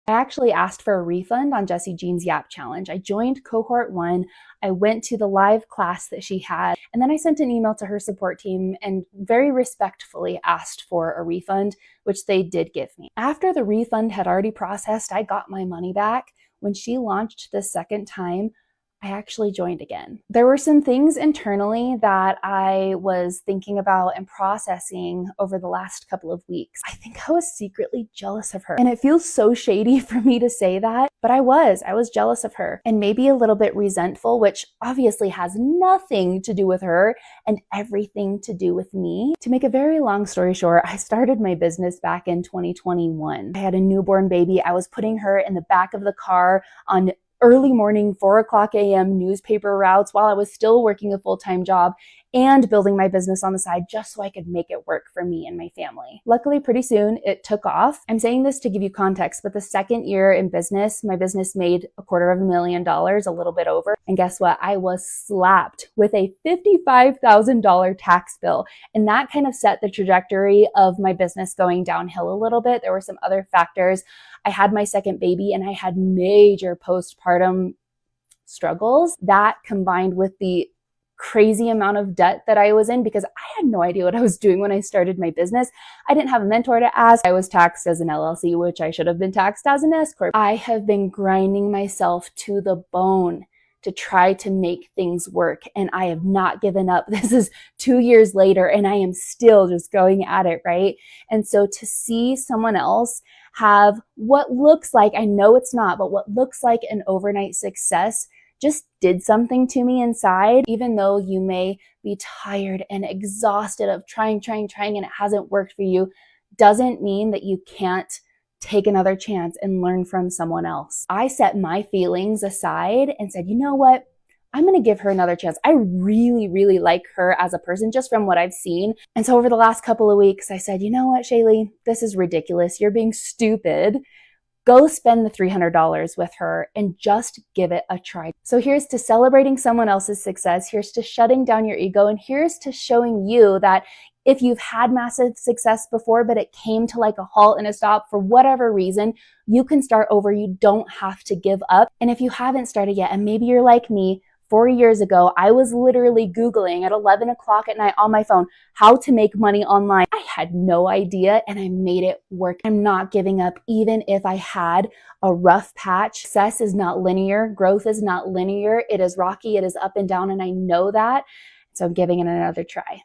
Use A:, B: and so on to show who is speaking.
A: I actually asked for a refund on Jessie Jean's Yap Challenge. I joined cohort 1. I went to the live class that she had, and then I sent an email to her support team and very respectfully asked for a refund, which they did give me. After the refund had already processed, I got my money back. When she launched the second time, I actually joined again. There were some things internally that I was thinking about and processing over the last couple of weeks. I think I was secretly jealous of her. And it feels so shady for me to say that, but I was jealous of her and maybe a little bit resentful, which obviously has nothing to do with her and everything to do with me. To make a very long story short, I started my business back in 2021. I had a newborn baby. I was putting her in the back of the car on early morning, 4:00 a.m. newspaper routes while I was still working a full-time job and building my business on the side just so I could make it work for me and my family. Luckily, pretty soon it took off. I'm saying this to give you context, but the second year in business, my business made $250,000, a little bit over. And guess what? I was slapped with a $55,000 tax bill. And that kind of set the trajectory of my business going downhill a little bit. There were some other factors. I had my second baby and I had major postpartum struggles. That combined with the crazy amount of debt that I was in because I had no idea what I was doing when I started my business. I didn't have a mentor to ask. I was taxed as an LLC, which I should have been taxed as an S Corp. I have been grinding myself to the bone to try to make things work, and I have not given up. This is 2 years later and I am still just going at it, right? And so to see someone else have what looks like, I know it's not, but what looks like an overnight success just did something to me inside. Even though you may be tired and exhausted of trying and it hasn't worked for you, doesn't mean that you can't take another chance and learn from someone else. I set my feelings aside and said, you know what? I'm going to give her another chance. I really, really like her as a person just from what I've seen. And so over the last couple of weeks, I said, you know what, Shaylee, this is ridiculous. You're being stupid. Go spend the $300 with her and just give it a try. So here's to celebrating someone else's success. Here's to shutting down your ego. And here's to showing you that if you've had massive success before, but it came to like a halt and a stop for whatever reason, you can start over. You don't have to give up. And if you haven't started yet, and maybe you're like me, 4 years ago, I was literally Googling at 11 o'clock at night on my phone, how to make money online. I had no idea and I made it work. I'm not giving up even if I had a rough patch. Success is not linear. Growth is not linear. It is rocky. It is up and down. And I know that. So I'm giving it another try.